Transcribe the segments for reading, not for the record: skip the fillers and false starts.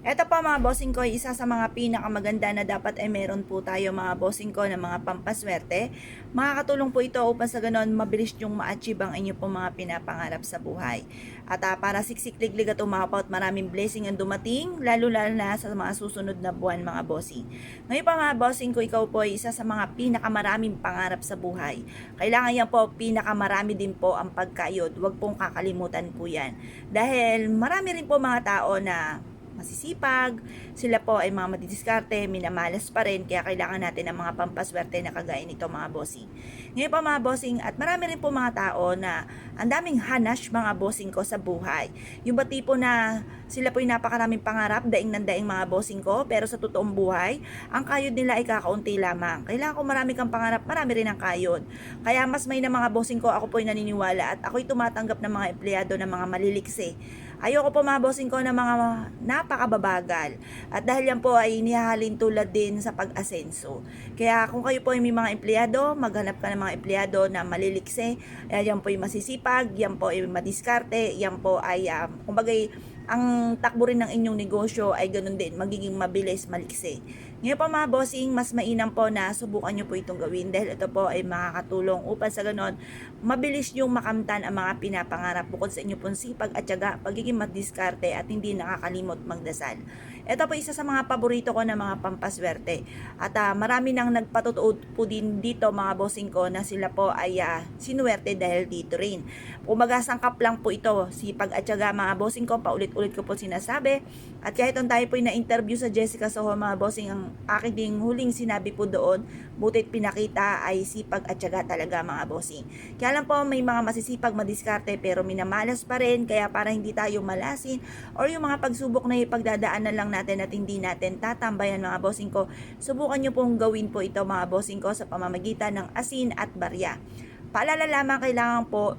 Eto pa mga bossing ko, isa sa mga pinakamaganda na dapat ay meron po tayo mga bossing ko na mga pampaswerte. Makakatulong po ito upang sa ganon mabilis yung ma-achieve ang inyo po mga pinapangarap sa buhay. At para siksik-liglig at umapaw at maraming blessing ang dumating, lalo-lalo na sa mga susunod na buwan mga bossing. Ngayon pa mga bossing ko, ikaw po ay isa sa mga pinakamaraming pangarap sa buhay. Kailangan yan po, pinakamarami din po ang pagkayod. Huwag pong kakalimutan po yan. Dahil marami rin po mga tao na masisipag, sila po ay mga madidiskarte, minamalas pa rin, kaya kailangan natin ng mga pampaswerte na kagaya nito mga bossing. Ngayon pa mga bossing, at marami rin po mga tao na ang daming hanash mga bossing ko sa buhay. Yung ba tipo na sila po ay napakaraming pangarap, daing ng daing mga bossing ko, pero sa totoong buhay, ang kayod nila ay kakaunti lamang. Kailangan ko marami kang pangarap, marami rin ang kayod. Kaya mas may na mga bossing ko, ako po ay naniniwala at ako'y tumatanggap ng mga empleyado ng mga maliliksi. Ayoko po mga bossing ko ng mga napakababagal. At dahil yan po ay inihahalin tulad din sa pag-asenso. Kaya kung kayo po ay may mga empleyado, maghanap ka ng mga empleyado na malilikse. Yan po ay masisipag, yan po ay madiskarte, yan po ay kumbagay ang takbo rin ng inyong negosyo ay ganun din, magiging mabilis, maliksi. Ngayon po mga bossing, mas mainam po na subukan nyo po itong gawin dahil ito po ay makakatulong upang sa ganon, mabilis yung makamtan ang mga pinapangarap bukod sa inyo pong sipag at tiyaga, pagiging madiskarte at hindi nakakalimot magdasal. Ito po isa sa mga paborito ko na mga pampaswerte. At marami nang nagpatutuod po din dito mga bossing ko na sila po ay sinuwerte dahil dito rin. Kumbaga sangkap lang po ito, sipag at tiyaga mga bossing ko, paulit-ulit ko po sinasabi. At kahit tayo po na-interview sa Jessica Soho mga bossing, ang aking ding huling sinabi po doon, butit pinakita ay sipag at tiyaga talaga mga bossing. Kaya lang po may mga masisipag madiskarte pero minamalas pa rin, kaya para hindi tayo malasin or yung mga pagsubok na ipagdadaanan lang natin at hindi natin tatambayan mga bossing ko, subukan nyo pong gawin po ito mga bossing ko sa pamamagitan ng asin at barya. Paalala lamang, kailangan po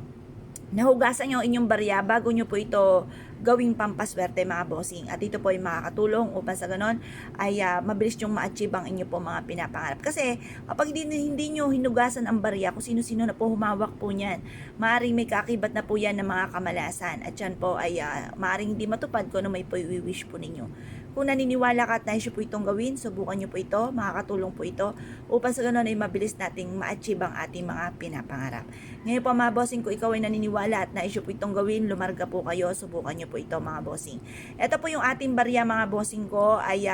nahugasan nyo inyong barya bago nyo po ito gawing pampaswerte mga bossing. At ito po ay makakatulong upang sa ganon ay mabilis nyong ma-achieve ang inyo po mga pinapangarap. Kasi kapag hindi nyo hinugasan ang barya, kung sino-sino na po humawak po niyan, maaaring may kakibat na po yan ng mga kamalasan. At yan po ay maaaring hindi matupad kung ano may po i-wish po ninyo. Kung naniniwala ka at nais po itong gawin, subukan nyo po ito, makakatulong po ito upang sa ganon ay mabilis nating ma-achieve ang ating mga pinapangarap. Ngayon po mga bossing, kung ikaw ay naniniwala at nais po itong gawin, lumarga po kayo, subukan nyo po ito mga bossing. Ito po yung ating barya mga bossing ko ay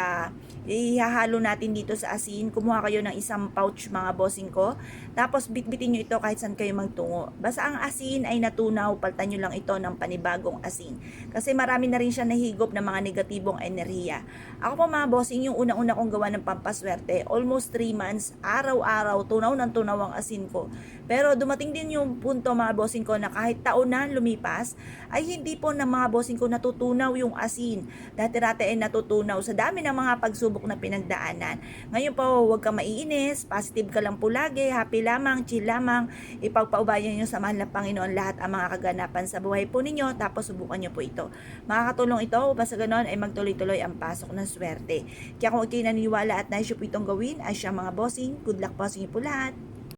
ihahalo natin dito sa asin. Kumuha kayo ng isang pouch mga bossing ko, tapos bitbitin nyo ito kahit saan kayo magtungo. Basta ang asin ay natunaw, paltan nyo lang ito ng panibagong asin. Kasi marami na rin siya nahigop ng mga negatibong enerhiya. Ako po mga bossing, yung unang-una kong gawa ng pampaswerte, almost 3 months, araw-araw, tunaw ng tunaw ang asin ko. Pero dumating din yung punto mga bossing ko na kahit taon na lumipas, ay hindi po na mga bossing ko natutunaw yung asin. Dati-dati ay natutunaw sa dami ng mga pagsubok na pinagdaanan. Ngayon po, huwag ka maiinis, positive ka lang po lagi, happy lamang, chill lamang, ipagpaubayan nyo sa mahal na Panginoon lahat ang mga kaganapan sa buhay po ninyo, tapos subukan nyo po ito. Makakatulong ito upang sa ganon ay magtuloy-tuloy ang pasok ng swerte. Kaya kung kayo naniniwala at nais po itong gawin, ay siya mga bossing, good luck po sa inyo po lahat.